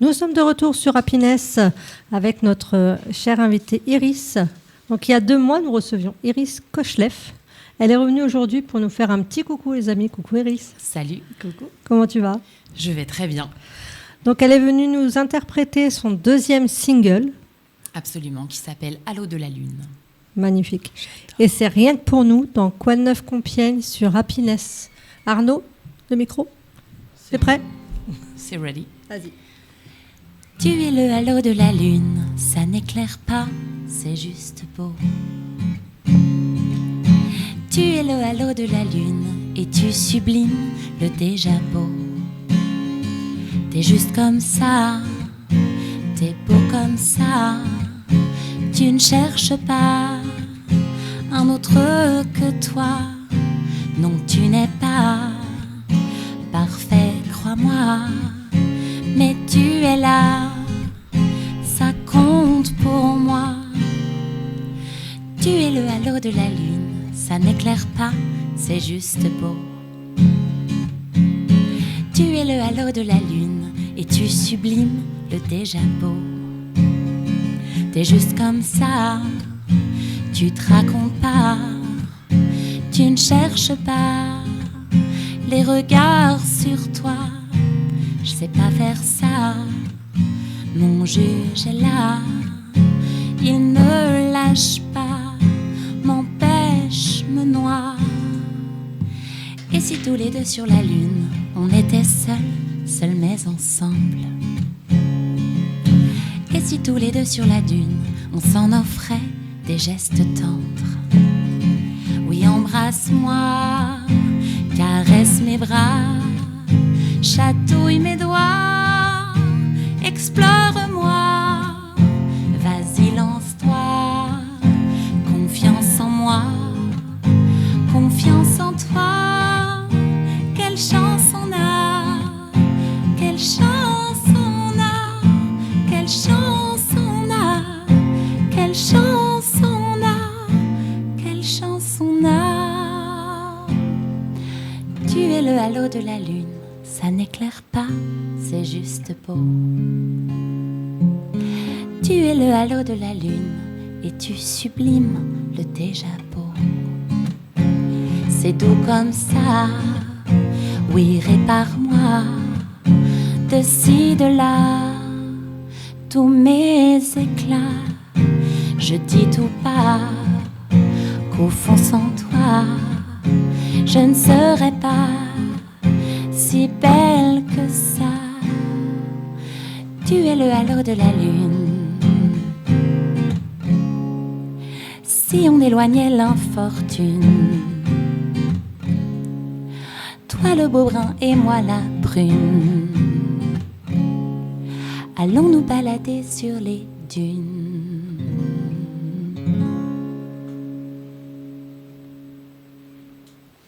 Nous sommes de retour sur Happiness avec notre chère invitée Iris. Donc il y a 2 mois, nous recevions Iris Kochleff. Elle est revenue aujourd'hui pour nous faire un petit coucou les amis. Coucou Iris. Salut, coucou. Comment tu vas ? Je vais très bien. Donc elle est venue nous interpréter son 2e single. Absolument, qui s'appelle Allô de la Lune. Magnifique. Et c'est rien que pour nous dans Quoi de neuf Compiègne sur Happiness. Arnaud, le micro, c'est prêt ? C'est ready. Vas-y. Tu es le halo de la lune, ça n'éclaire pas, c'est juste beau. Tu es le halo de la lune et tu sublimes le déjà beau. T'es juste comme ça, t'es beau comme ça. Tu ne cherches pas un autre que toi. Non, tu n'es pas parfait, crois-moi. Mais tu es là, ça compte pour moi. Tu es le halo de la lune, ça n'éclaire pas, c'est juste beau. Tu es le halo de la lune et tu sublimes le déjà beau. T'es juste comme ça, tu te racontes pas, tu ne cherches pas les regards sur toi. Je sais pas faire ça, mon juge est là, il ne lâche pas, m'empêche, me noie. Et si tous les deux sur la lune, on était seuls mais ensemble? Et si tous les deux sur la dune, on s'en offrait des gestes tendres? Oui, embrasse-moi, caresse mes bras, chatouille mes doigts, explore-moi, vas-y lance-toi, confiance en moi, confiance en toi. Quelle chance on a, quelle chance on a, quelle chance on a, quelle chance on a, quelle chance on a. Tu es le halo de la lune, ça n'éclaire pas, c'est juste beau. Tu es le halo de la lune et tu sublimes le déjà beau. C'est doux comme ça, oui, répare-moi de ci, de là, tous mes éclats. Je dis tout bas qu'au fond sans toi, je ne serais pas si belle que ça. Tu es le halo de la lune. Si on éloignait l'infortune, toi le beau brun et moi la brune, allons nous balader sur les dunes.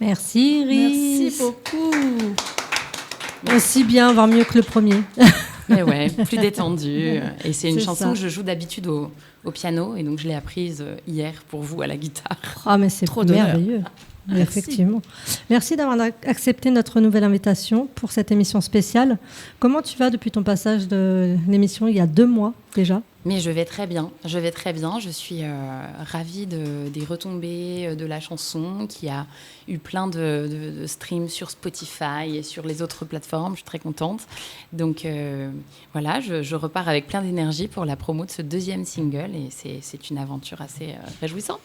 Merci Iris. Merci beaucoup. Aussi bien, voire mieux que le premier. Mais ouais, plus détendu. Et c'est une chanson ça. que je joue d'habitude au piano, et donc je l'ai apprise hier pour vous à la guitare. Ah mais c'est Trop d'honneur. merveilleux. Effectivement. Merci d'avoir accepté notre nouvelle invitation pour cette émission spéciale. Comment tu vas depuis ton passage de l'émission il y a 2 mois déjà ? Mais je vais très bien, je suis ravie des retombées de la chanson qui a eu plein de streams sur Spotify et sur les autres plateformes, je suis très contente. Donc voilà, je repars avec plein d'énergie pour la promo de ce 2e single et c'est une aventure assez réjouissante.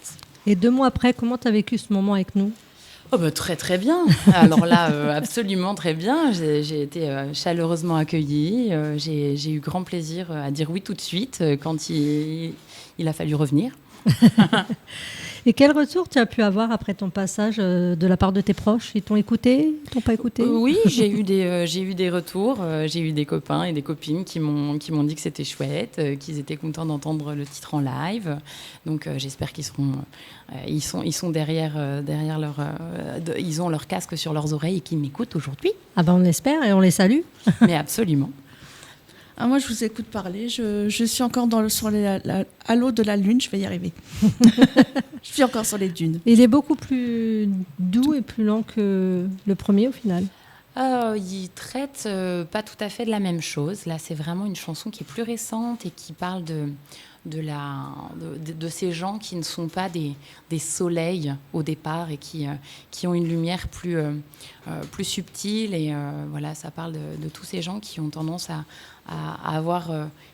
Et 2 mois après, comment tu as vécu ce moment avec nous ? Oh bah très très bien. Alors là, absolument très bien. J'ai été chaleureusement accueillie. J'ai eu grand plaisir à dire oui tout de suite quand il a fallu revenir. Et quel retour tu as pu avoir après ton passage de la part de tes proches ? Ils t'ont écouté ? Ils t'ont pas écouté ? Oui, j'ai eu des retours. J'ai eu des copains et des copines qui m'ont dit que c'était chouette, qu'ils étaient contents d'entendre le titre en live. Donc j'espère qu'ils seront... ils sont derrière leur... ils ont leur casque sur leurs oreilles et qu'ils m'écoutent aujourd'hui. Ah ben on l'espère et on les salue. Mais absolument. Ah, moi, je vous écoute parler. Je suis encore sur la halo de la lune. Je vais y arriver. Je suis encore sur les dunes. Il est beaucoup plus doux et plus lent que le premier au final. Il traite pas tout à fait de la même chose. Là, c'est vraiment une chanson qui est plus récente et qui parle de ces gens qui ne sont pas des soleils au départ et qui ont une lumière plus subtile. Et voilà, ça parle de tous ces gens qui ont tendance à avoir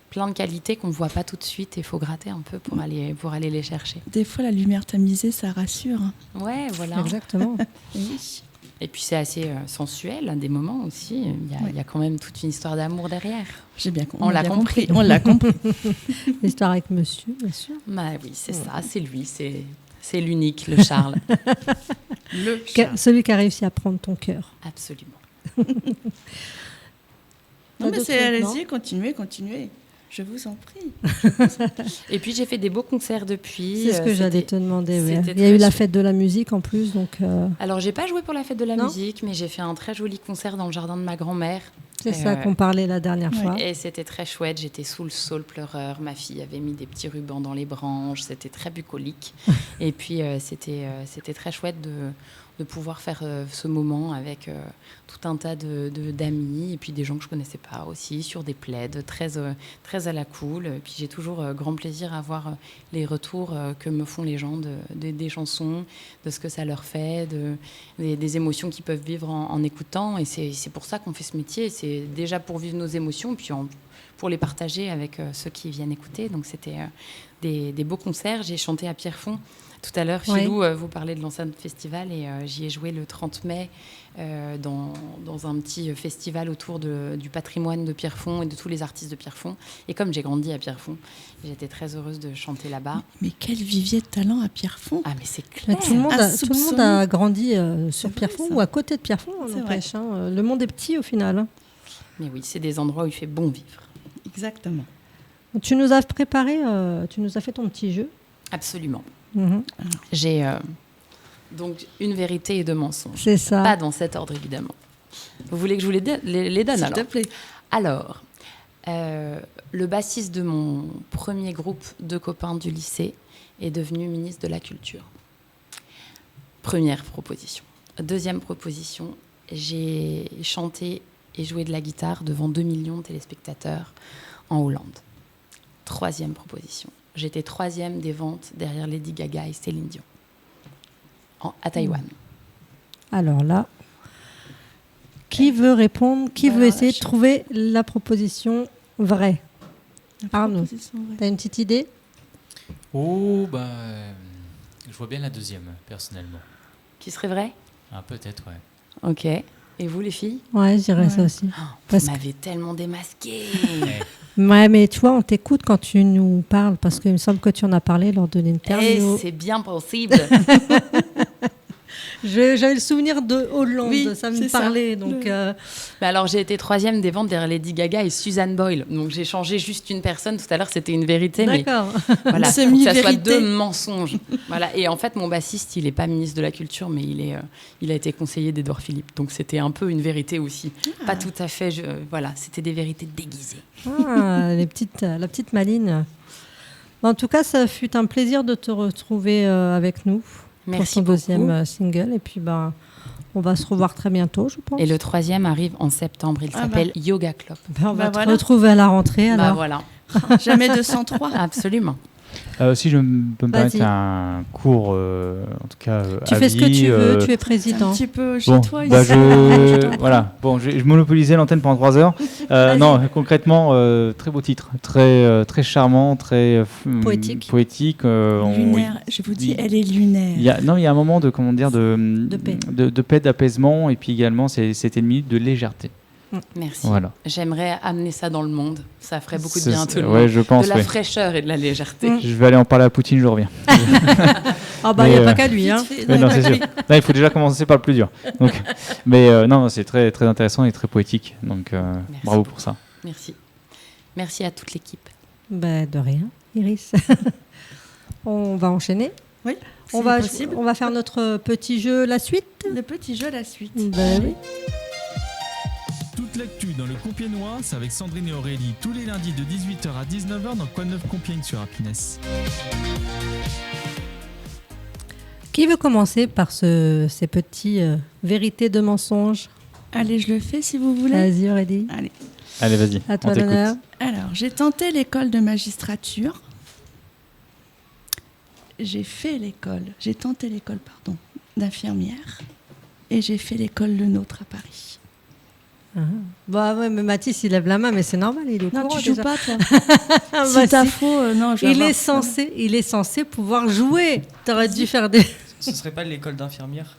plein de qualités qu'on ne voit pas tout de suite. Il faut gratter un peu pour aller les chercher. Des fois, la lumière tamisée, ça rassure. Ouais, voilà. Exactement. Oui. Et puis c'est assez sensuel à des moments aussi. Il y a quand même toute une histoire d'amour derrière. J'ai bien compris. On l'a compris. On l'a compris. L'histoire avec monsieur, bien sûr. Bah oui, c'est ça, c'est lui, c'est l'unique, le Charles. Celui qui a réussi à prendre ton cœur. Absolument. Non, mais d'autres allez-y, continuez. Je vous en prie. Et puis j'ai fait des beaux concerts depuis. C'est ce que j'allais te demander. Ouais. c'était Il y a eu la très fête de la musique en plus, donc. Alors j'ai pas joué pour la fête de la Non. musique, mais j'ai fait un très joli concert dans le jardin de ma grand-mère. C'est ça qu'on parlait la dernière fois. Et c'était très chouette. J'étais sous le saule pleureur. Ma fille avait mis des petits rubans dans les branches. C'était très bucolique. Et puis c'était très chouette de pouvoir faire ce moment avec tout un tas d'amis et puis des gens que je connaissais pas aussi, sur des plaids très à la cool. Et puis j'ai toujours grand plaisir à voir les retours que me font les gens des chansons, de ce que ça leur fait, des émotions qu'ils peuvent vivre en écoutant. Et c'est pour ça qu'on fait ce métier. C'est déjà pour vivre nos émotions, puis pour les partager avec ceux qui viennent écouter. Donc c'était des beaux concerts. J'ai chanté à Pierrefonds. Tout à l'heure, Philou, vous parlez de l'enceinte festival et j'y ai joué le 30 mai dans un petit festival autour du patrimoine de Pierrefonds et de tous les artistes de Pierrefonds. Et comme j'ai grandi à Pierrefonds, j'étais très heureuse de chanter là-bas. Mais quel vivier de talent à Pierrefonds. Ah, mais c'est clair. Tout le monde a grandi sur Pierrefonds ou à côté de Pierrefonds, n'empêche. Le monde est petit au final. Hein. Mais oui, c'est des endroits où il fait bon vivre. Exactement. Tu nous as préparé, tu nous as fait ton petit jeu. Absolument. Mm-hmm. J'ai donc une vérité et deux mensonges. C'est ça. Pas dans cet ordre, évidemment. Vous voulez que je vous les donne S'il alors te plaît. Alors, le bassiste de mon premier groupe de copains du lycée est devenu ministre de la Culture. Première proposition. Deuxième proposition, j'ai chanté et joué de la guitare devant 2 millions de téléspectateurs en Hollande. Troisième proposition. J'étais 3e des ventes derrière Lady Gaga et Céline Dion à Taïwan. Alors là, qui veut répondre? Qui veut essayer de trouver la proposition vraie? Arnaud, tu as une petite idée? Oh, je vois bien la deuxième, personnellement. Qui serait vrai? Ah, peut-être, ouais. Ok. Et vous, les filles? Ouais, je dirais ça aussi. Vous m'avez tellement démasqué. Ouais, mais tu vois, on t'écoute quand tu nous parles, parce qu'il me semble que tu en as parlé lors de l'interview. C'est bien possible. J'avais le souvenir de Hollande, oui, ça me parlait. Donc, alors, j'ai été 3e des ventes derrière Lady Gaga et Suzanne Boyle. Donc, j'ai changé juste une personne. Tout à l'heure, c'était une vérité. D'accord. Mais voilà, pour que ça soit 2 mensonges. Voilà. Et en fait, mon bassiste, il n'est pas ministre de la Culture, mais il a été conseiller d'Édouard Philippe. Donc, c'était un peu une vérité aussi. Pas tout à fait. Voilà, c'était des vérités déguisées. Ah, la petite Maline. En tout cas, ça fut un plaisir de te retrouver avec nous. Merci pour ton beaucoup. deuxième single. Et puis, on va se revoir très bientôt, je pense. Et le 3e arrive en septembre. Il s'appelle Yoga Club. On va te retrouver à la rentrée. Alors. Voilà. Jamais 203. Absolument. Si je peux me permettre un cours, en tout cas, tu fais ce que tu veux, tu es président. Un petit peu chez toi. Voilà. Bon, je monopolisais l'antenne pendant 3 heures. Non, concrètement, très beau titre, très charmant, très poétique. Lunaire. Je vous dis, elle est lunaire. Il y a un moment de paix, de paix, d'apaisement, et puis également c'était une minute de légèreté. Merci. Voilà. J'aimerais amener ça dans le monde. Ça ferait beaucoup de bien à tout le monde. Ouais, je pense, de la fraîcheur et de la légèreté. Je vais aller en parler à Poutine, je reviens. Ah il n'y a pas qu'à lui. Hein. Non, c'est sûr. Là, il faut déjà commencer par le plus dur. Donc, mais non, c'est très, très intéressant et très poétique. Donc, bravo pour ça. Merci. Merci à toute l'équipe. De rien, Iris. On va enchaîner. Oui. On va faire notre petit jeu, la suite. Le petit jeu, la suite. Oui. Toute l'actu dans le Compiègnois, c'est avec Sandrine et Aurélie tous les lundis de 18h à 19h dans Quoi de neuf Compiègne sur Happiness. Qui veut commencer par ces petits vérités de mensonges? Allez, je le fais si vous voulez. Vas-y, Aurélie. Allez, vas-y, À on toi t'écoute. l'honneur. Alors, j'ai tenté l'école de magistrature. J'ai tenté l'école, d'infirmière. Et j'ai fait l'école Le Nôtre à Paris. Bah ouais, mais Mathis, il lève la main, mais c'est normal, il est au Non, courant tu joues déjà. pas, toi. Ah, Si bah, t'as si. faux, non, je vais Il avoir- est censé pouvoir jouer. T'aurais dû faire des... Ce serait pas l'école d'infirmière?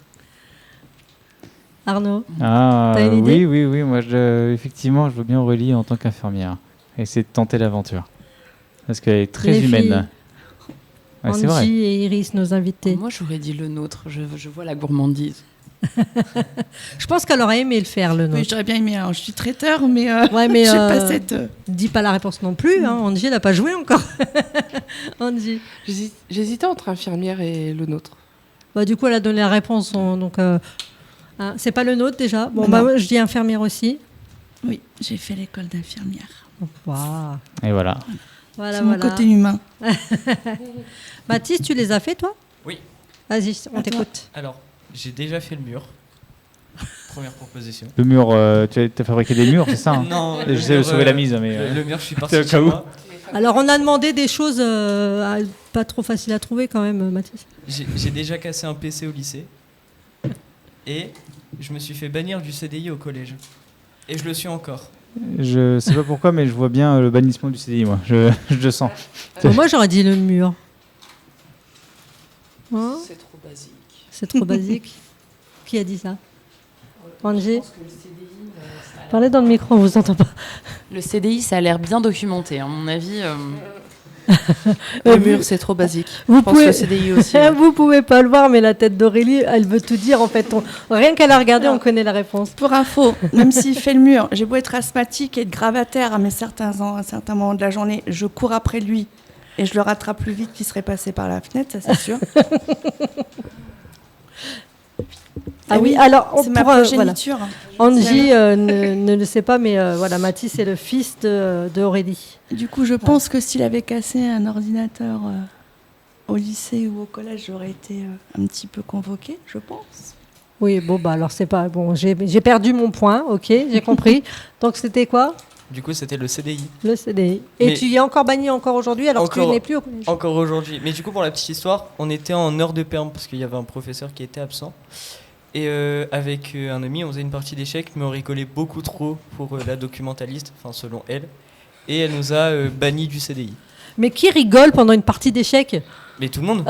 Arnaud. Ah, T'as une idée oui, moi, effectivement, je veux bien Aurélie en tant qu'infirmière. Essayer de tenter l'aventure. Parce qu'elle est très Les humaine. filles. Ouais, c'est vrai. Angie et Iris, nos invités. Moi, j'aurais dit Le Nôtre. Je vois la gourmandise. Je pense qu'elle aurait aimé le faire, le Oui, nôtre. j'aurais bien aimé. Alors, je suis traiteur, mais, Ouais, mais j'ai pas cette. dis pas la réponse non plus. Hein. Angie, elle n'a pas joué encore. Angie. J'hésitais entre infirmière et Le Nôtre. Bah, du coup, elle a donné la réponse. Donc, hein, c'est pas le nôtre déjà. Bon, Non. bah, moi, je dis infirmière aussi. Oui, j'ai fait l'école d'infirmière. Waouh. Et voilà. Voilà, C'est mon voilà. côté humain. Mathis, tu les as fait, toi? Oui. Vas-y, on À toi. t'écoute. Alors, j'ai déjà fait le mur. Première proposition. Le mur, tu as fabriqué des murs, c'est ça hein Non, J'essaie de sauver la mise, mais... Le mur, je suis C'est parti au de cas chez où. moi. Alors, on a demandé des choses pas trop faciles à trouver quand même, Mathis. J'ai déjà cassé un PC au lycée. Et je me suis fait bannir du CDI au collège. Et je le suis encore. Je sais pas pourquoi, mais je vois bien le bannissement du CDI, moi. Je le sens. Bon, moi, j'aurais dit le mur. Hein? C'est trop basique. C'est trop basique. Qui a dit ça? Angie? Je pense que le CDI, ça a l'air- Parlez dans le micro, on vous entend pas. Le CDI, ça a l'air bien documenté. À mon avis, Le mur, c'est trop basique. Vous Je pense pouvez- le CDI aussi. Ouais. Vous pouvez pas le voir, mais la tête d'Aurélie, elle veut tout dire. En fait, rien qu'elle a regardé, on connaît la réponse. Pour info, même s'il fait le mur, j'ai beau être asthmatique et être gravataire à à certains moments de la journée, je cours après lui et je le rattrape plus vite qu'il serait passé par la fenêtre, ça c'est sûr. Ah Eh oui, oui, alors, c'est ma voilà. progéniture. Angie ne le sait pas, mais voilà, Mathis, c'est le fils de Aurélie. Du coup, je pense que s'il avait cassé un ordinateur au lycée ou au collège, j'aurais été un petit peu convoquée, je pense. Oui, bon, bah alors c'est pas. Bon, j'ai perdu mon point, ok, j'ai compris. Donc c'était quoi? Du coup, c'était le CDI. Le CDI. Et Mais- tu y es encore banni encore aujourd'hui alors que tu Encore- n'es plus au collège. Encore aujourd'hui. Mais du coup, pour la petite histoire, on était en heure de perm parce qu'il y avait un professeur qui était absent. Et avec un ami, on faisait une partie d'échecs, mais on rigolait beaucoup trop pour la documentaliste, enfin selon elle. Et elle nous a bannis du CDI. Mais qui rigole pendant une partie d'échecs? Mais tout le monde.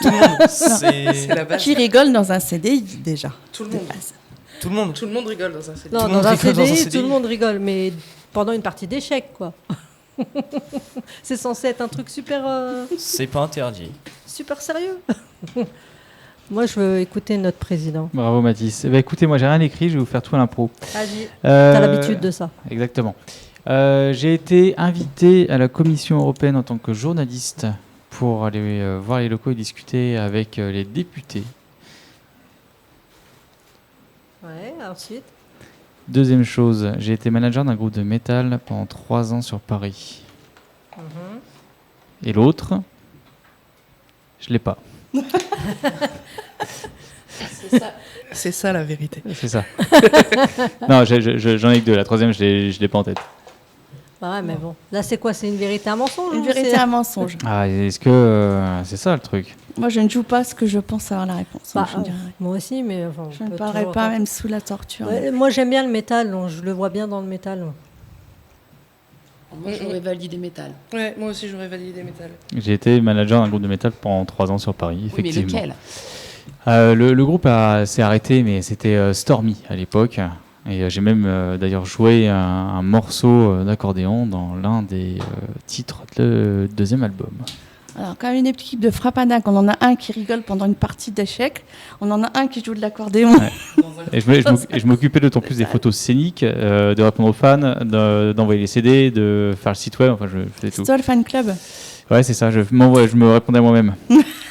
Tout le monde. C'est la base. Qui rigole dans un CDI déjà? Tout le de monde. base. Tout le monde. Tout le monde rigole dans un CDI. Non, Tout le dans monde un rigole dans un CDI, CDI. tout le monde rigole, mais pendant une partie d'échecs, quoi. C'est censé être un truc super, C'est pas interdit. super sérieux. Moi, je veux écouter notre président. Bravo Mathis. Eh ben, écoutez, moi j'ai rien écrit, je vais vous faire tout à l'impro. Vas-y, Euh, t'as l'habitude de ça. Exactement. J'ai été invité à la Commission européenne en tant que journaliste pour aller voir les locaux et discuter avec les députés. Ouais, ensuite. Deuxième chose, j'ai été manager d'un groupe de métal pendant 3 ans sur Paris. Et l'autre, je l'ai pas. C'est ça la vérité. C'est ça. Non, j'en ai que 2. La troisième, je l'ai pas en tête. Bah ouais, mais bon. Là, c'est quoi? C'est une vérité, un mensonge? Une ou vérité, c'est- un mensonge. Ah, est-ce que c'est ça le truc? Moi, je ne joue pas ce que je pense avoir la réponse. Bah, je ne dirai rien. moi aussi, mais enfin, Je on ne peut parlerai toujours- pas même sous la torture. Ouais, moi, j'aime bien le métal, donc je le vois bien dans le métal. moi, j'aurais validé métal. Ouais, moi aussi j'aurais validé métal. J'ai été manager d'un groupe de métal pendant 3 ans sur Paris, Oui, mais effectivement. lequel? Le groupe s'est arrêté, mais c'était Stormy à l'époque. Et j'ai même d'ailleurs joué un morceau d'accordéon dans l'un des titres de deuxième album. Alors, quand une équipe de Frappanac, on en a un qui rigole pendant une partie d'échecs, on en a un qui joue de l'accordéon. Ouais. Et je m'occupais d'autant plus des photos scéniques, de répondre aux fans, d'envoyer les CD, de faire le site web, enfin je faisais tout. C'est toi le fan club? Ouais, c'est ça, je me répondais à moi-même.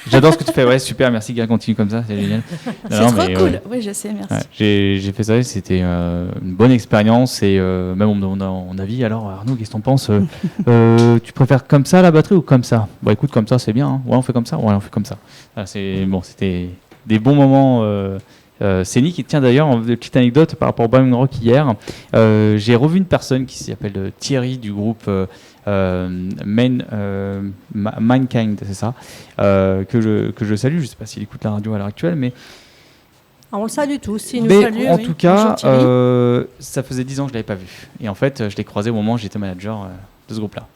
J'adore ce que tu fais, ouais, super, merci gars, continue comme ça, c'est génial. C'est Non, trop mais, cool. Oui, je sais, merci. ouais, j'ai fait ça, et c'était une bonne expérience et même on me demande mon avis. Alors Arnaud, qu'est-ce que t'en penses tu préfères comme ça la batterie ou comme ça? Bon, écoute, comme ça c'est bien. Hein. Ouais, on fait comme ça. Ouais, on fait comme ça. Voilà, c'était des bons moments scénique. Et tiens, d'ailleurs, une petite anecdote par rapport au Bohemian Rock hier. J'ai revu une personne qui s'appelle Thierry du groupe Mankind, c'est ça, que je salue. Je ne sais pas s'il écoute la radio à l'heure actuelle, mais On le salue tous. Il nous mais salue. en Oui. tout cas, Bonjour, Thierry. ça faisait 10 ans que je ne l'avais pas vu. Et en fait, je l'ai croisé au moment où j'étais manager de ce groupe-là.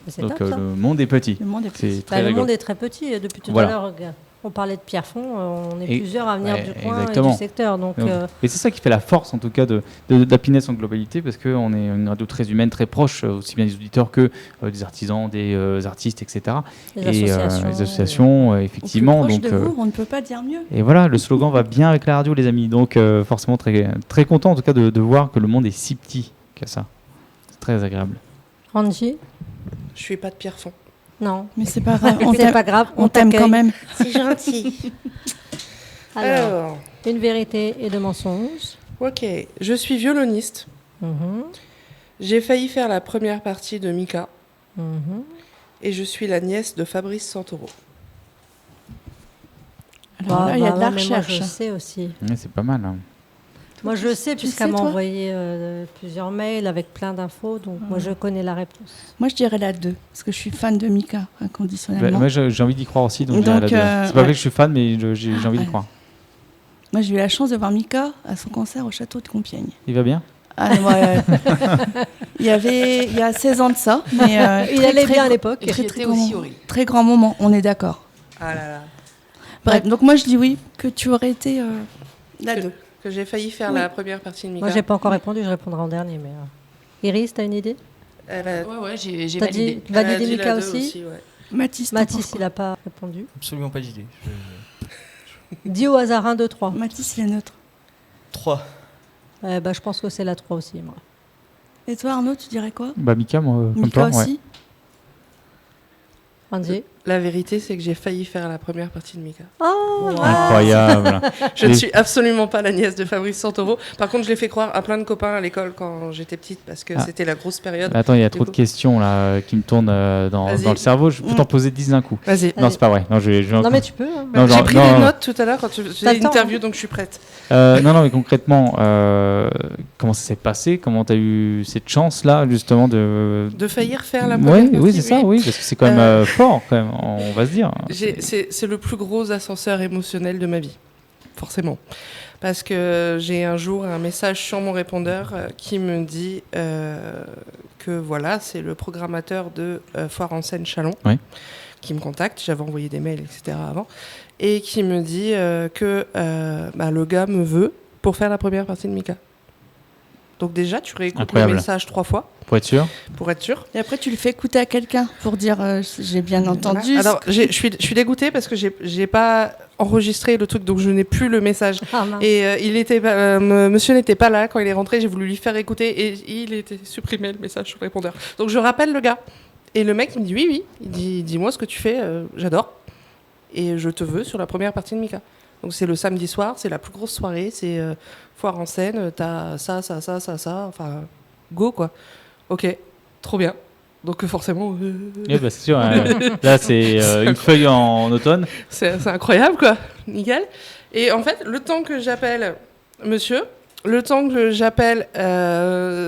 C'est Donc top, ça. le monde est petit. Le monde est petit. C'est très Le rigolo. monde est très petit. Depuis tout Voilà. à l'heure, regarde, on parlait de Pierrefonds. On est Et- plusieurs à venir ouais, du coin exactement. et du secteur. Donc, Et c'est ça qui fait la force, en tout cas, d'Happiness en globalité, parce qu'on est une radio très humaine, très proche, aussi bien des auditeurs que des artisans, des artistes, etc. Les associations. Les associations, effectivement. Au plus Donc, proche de vous, on ne peut pas dire mieux. et voilà, le slogan va bien avec la radio, les amis. Donc, forcément, très, très content, en tout cas, de voir que le monde est si petit que ça. C'est très agréable. Angie, Je suis pas de Pierrefonds. non. Mais c'est pas grave. C'est pas grave. On t'aime quand t'accueille. même. C'est gentil. Alors, une vérité et deux mensonges. Ok, je suis violoniste. Mhm, J'ai failli faire la première partie de Mika. mhm. Et je suis la nièce de Fabrice Santoro. Alors là, il y a de la mais moi, recherche. je sais aussi. Ouais, c'est pas mal. Hein. Moi, je sais, Tu puisqu'elle sais, m'a toi envoyé plusieurs mails avec plein d'infos. Donc, moi, je connais la réponse. Moi, je dirais la 2, parce que je suis fan de Mika, inconditionnellement. Moi, j'ai envie d'y croire aussi. Donc, Donc, c'est pas vrai ouais. que je suis fan, mais j'ai envie d'y Ouais. croire. Moi, j'ai eu la chance de voir Mika à son concert au château de Compiègne. Il va bien? Ah, ouais. Il y a 16 ans de ça. Mais, Il allait bien à l'époque. Et qui était grand, aussi horrible. très grand moment, on est d'accord. Ah là là. Bref, donc moi, je dis oui, que tu aurais été la 2. Que j'ai failli faire Oui. la première partie de Mika. Moi, j'ai pas encore répondu. Je répondrai en dernier. Mais Iris, t'as une idée? Elle a, Ouais, j'ai T'as dit validé. elle a valider dit Mika la 2 aussi? ouais. Mathis, t'en penses Mathis, quoi il a pas répondu. Absolument pas d'idée. Dis au hasard 1, 2, 3. Mathis, il est neutre. 3. Je pense que c'est la 3 aussi, moi. Et toi, Arnaud, tu dirais quoi Bah, Mika, moi, comme Mika toi. Ouais. aussi. Angie. La vérité, c'est que j'ai failli faire la première partie de Mika. Oh, Incroyable. Je ne Et- suis absolument pas la nièce de Fabrice Santoro. Par contre, je l'ai fait croire à plein de copains à l'école quand j'étais petite parce que Ah. c'était la grosse période. Attends, il y a Du trop de coup. questions là qui me tournent dans Vas-y. le cerveau. Je peux t'en poser 10 d'un coup. Vas-y. Non, c'est pas vrai. Non, je vais Non, mais tu peux. Hein. Non, J'ai genre- pris non, les non. notes tout à l'heure quand tu T'as faisais le temps, l'interview, hein. donc je suis prête. non, mais concrètement, comment ça s'est passé? Comment tu as eu cette chance-là, justement, de. De faillir faire la première Ouais, partie. oui, c'est ça, oui, parce que c'est quand même fort, quand même, on va se dire. C'est le plus gros ascenseur émotionnel de ma vie, forcément. Parce que j'ai un jour un message sur mon répondeur qui me dit que voilà, c'est le programmateur de Foire en Seine Chalon Oui. qui me contacte. J'avais envoyé des mails, etc. avant. Et qui me dit que le gars me veut pour faire la première partie de Mika. Donc déjà, tu réécoutes Incroyable. le message 3 fois Pour être sûr. pour être sûr. Et après, tu le fais écouter à quelqu'un pour dire j'ai bien entendu. Alors, je suis dégoûtée parce que j'ai pas enregistré le truc, donc je n'ai plus le message. Ah, mince. Et monsieur n'était pas là quand il est rentré. J'ai voulu lui faire écouter et il était supprimé le message sur le répondeur. Donc je rappelle le gars et le mec il me dit oui. Il dit dis-moi ce que tu fais, j'adore et je te veux sur la première partie de Mika. Donc c'est le samedi soir, c'est la plus grosse soirée, c'est Foire en Seine, t'as ça, enfin go quoi. Ok, trop bien. Donc forcément. Oui, bah, c'est sûr. Là, c'est une feuille en automne. C'est incroyable, quoi. Nickel. Et en fait, le temps que j'appelle monsieur, le temps que j'appelle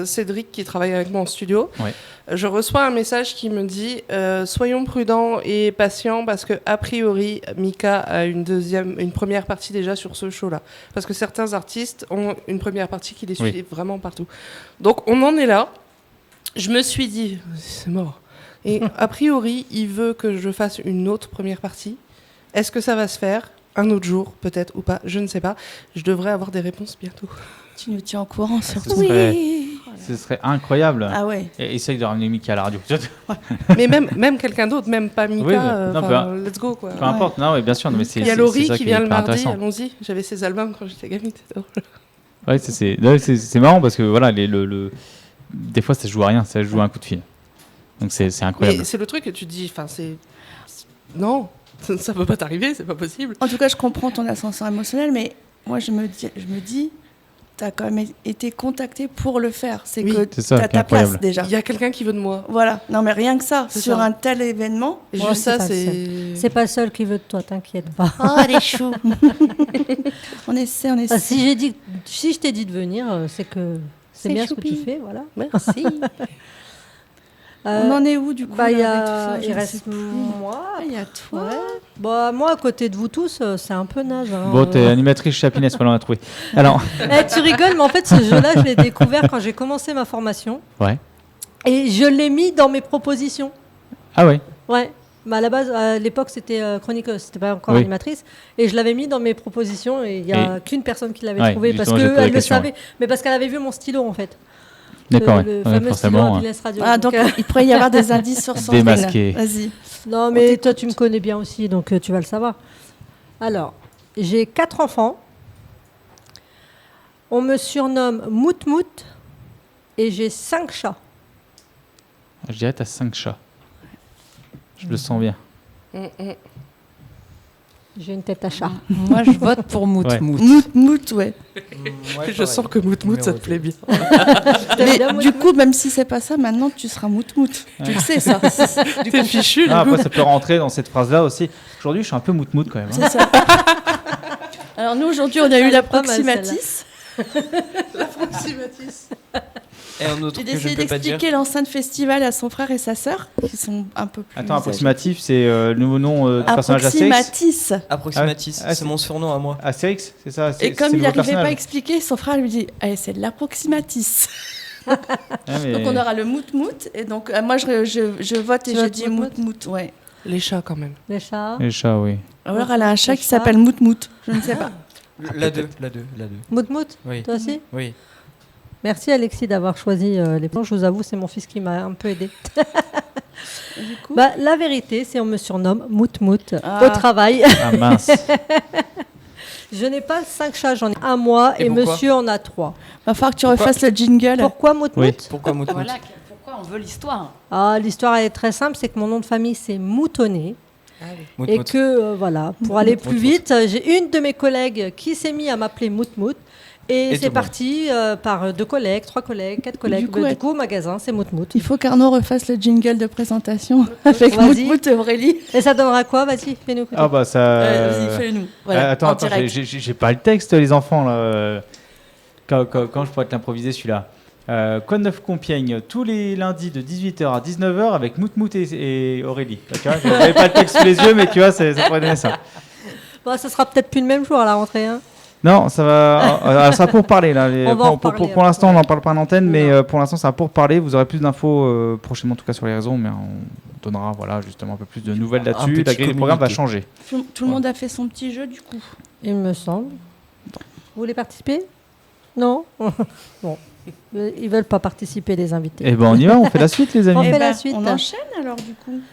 Cédric, qui travaille avec moi en studio, Ouais. je reçois un message qui me dit soyons prudents et patients parce que a priori, Mika a une première partie déjà sur ce show-là. Parce que certains artistes ont une première partie qui les suit Oui. vraiment partout. Donc, on en est là. Je me suis dit, c'est mort. Et a priori, il veut que je fasse une autre première partie. Est-ce que ça va se faire un autre jour, peut-être, ou pas? Je ne sais pas. Je devrais avoir des réponses bientôt. Tu nous tiens au courant surtout. Ce serait incroyable. Ah ouais. Et essaye de ramener Mika à la radio. Mais même quelqu'un d'autre, même pas Mika, Oui, mais- non, enfin, let's go, quoi. Peu importe. Non, oui, bien sûr. Non, mais c'est, Il y a c'est Laurie ça qui est vient le hyper mardi, intéressant. allons-y. J'avais ses albums quand j'étais gamine, c'était drôle. Ouais, c'est marrant parce que voilà, des fois, ça se joue à rien, ça se joue à un coup de fil. Donc c'est incroyable. Mais c'est le truc que tu te dis, enfin, non, ça peut pas t'arriver, c'est pas possible. En tout cas, je comprends ton ascenseur émotionnel, mais moi, je me dis as quand même été contacté pour le faire. C'est Oui. que C'est ça tu as qui est ta place incroyable. déjà. Il y a quelqu'un qui veut de moi. Voilà. Non, mais rien que ça, C'est sur ça. un tel événement. Et Ouais, juste ça, c'est pas c'est. C'est pas le seul qui veut de toi, t'inquiète pas. Oh, les choux. On essaie. Ah, si je t'ai dit de venir, c'est que c'est bien choupi. ce que tu fais, voilà. Merci. On en est où, du coup Bah, là, avec tout ça, il je ne reste sais plus. moi. Ah, il y a toi. Ouais. Bah, moi, à côté de vous tous, c'est un peu naze. Hein. Bon, t'es animatrice chez Happiness, voilà, on a trouvé. Alors, Tu rigoles, mais en fait, ce jeu-là, je l'ai découvert quand j'ai commencé ma formation. ouais. Et je l'ai mis dans mes propositions. Ah ouais. Ouais. Mais à la base, à l'époque, c'était chroniqueuse, c'était pas encore Oui. animatrice. Et je l'avais mis dans mes propositions et il n'y a Et- qu'une personne qui l'avait Ouais, trouvé parce justement, j'ai posé la qu'elle le question, savait. Mais parce qu'elle avait vu mon stylo, en fait. D'accord, Le ouais. fameux stylo forcément. Happiness Radio. Ah, donc il pourrait y avoir des indices sur Sandrine. Démasqué. Vas-y. Non, mais toi, tu me connais bien aussi, donc tu vas le savoir. Alors, j'ai 4 enfants. On me surnomme Mout Mout et j'ai 5 chats. Je dirais t'as 5 chats. Je le sens bien. J'ai une tête à chat. Moi, je vote pour Mout Ouais. Mout. Mout, ouais. Je sens que Mout Mout, ça te plaît bien. Mais bien, Mout du Mout coup, même si c'est pas ça, maintenant tu seras Mout Mout. Tu le sais, ça. T'es fichu, du Ah, coup. après, ça peut rentrer dans cette phrase-là aussi. Aujourd'hui, je suis un peu mout-mout quand même. hein. C'est ça. Alors, nous, aujourd'hui, on a eu Elle la est pas mal, proximatis. Et un autre J'ai que je ne essayé peux pas dire. d'expliquer l'enceinte festival à son frère et sa sœur, qui sont un peu plus. Attends, approximatif, c'est le nouveau nom du personnage Approximatis. Approximatis, Ah, c'est mon surnom à moi. Astérix, c'est ça Et comme c'est il le nouveau n'arrivait pas à personnage. expliquer, son frère lui dit c'est de l'approximatis. Ah, mais- Donc on aura le mout mout. Et donc moi je vote et Tu je votes dis mout mout mout. Ouais. Les chats, quand même. Les chats. Les chats, oui. Alors elle a un chat Le qui chat. s'appelle mout mout. Je ne sais pas. La 2. Mout Mout, Oui. toi aussi. Oui. Merci Alexis d'avoir choisi les plans. Je vous avoue, c'est mon fils qui m'a un peu aidé. Du coup. Bah, la vérité, c'est on me surnomme Mout Mout Ah. au travail. Ah mince. Je n'ai pas 5 chats, j'en ai un moi Et et pourquoi monsieur en a 3. Va falloir que tu refasses le jingle. Pourquoi Mout Oui. Mout Pourquoi Mout Mout Voilà, pourquoi on veut l'histoire. Ah, l'histoire elle est très simple, c'est que mon nom de famille c'est Moutonnet Mout et Mout. que voilà, pour aller plus Mout. vite, j'ai une de mes collègues qui s'est mis à m'appeler Mout Mout et Et c'est tout le parti par 2 collègues, 3 collègues, 4 collègues. Du coup, Du ouais. coup, au magasin, c'est Mout Mout. Il faut qu'Arnaud refasse le jingle de présentation avec Vas-y. mout mout et Aurélie. Et ça donnera quoi? Vas-y, fais-nous écouter. Ah bah ça. Vas-y, fais-le nous. Voilà, attends, en attends, direct. j'ai pas le texte, les enfants là. Quand je pourrais te l'improviser celui-là. Quoi de neuf Compiègne, tous les lundis de 18h à 19h avec Mout Mout et Aurélie. Tu vois, j'avais pas le texte sous les yeux, mais tu vois, ça pourrait donner ça. Bon, ça sera peut-être plus le même jour à la rentrée. Hein. Non, ça va. Ça sera pour parler là. On va en reparler, Pour l'instant, on après. n'en parle pas en antenne, mais pour l'instant, ça va pour parler. Vous aurez plus d'infos prochainement, en tout cas sur les réseaux, mais on donnera, voilà, justement un peu plus de nouvelles Un là-dessus. La petit grille des programmes va communiqué. changer. Tout le monde a fait son petit jeu du coup. Il me semble. Vous voulez participer? Non. Bon, ils veulent pas participer les invités. Et ben, on y va. On fait la suite, les On amis. fait Eh la ben, suite. On enchaîne alors du coup.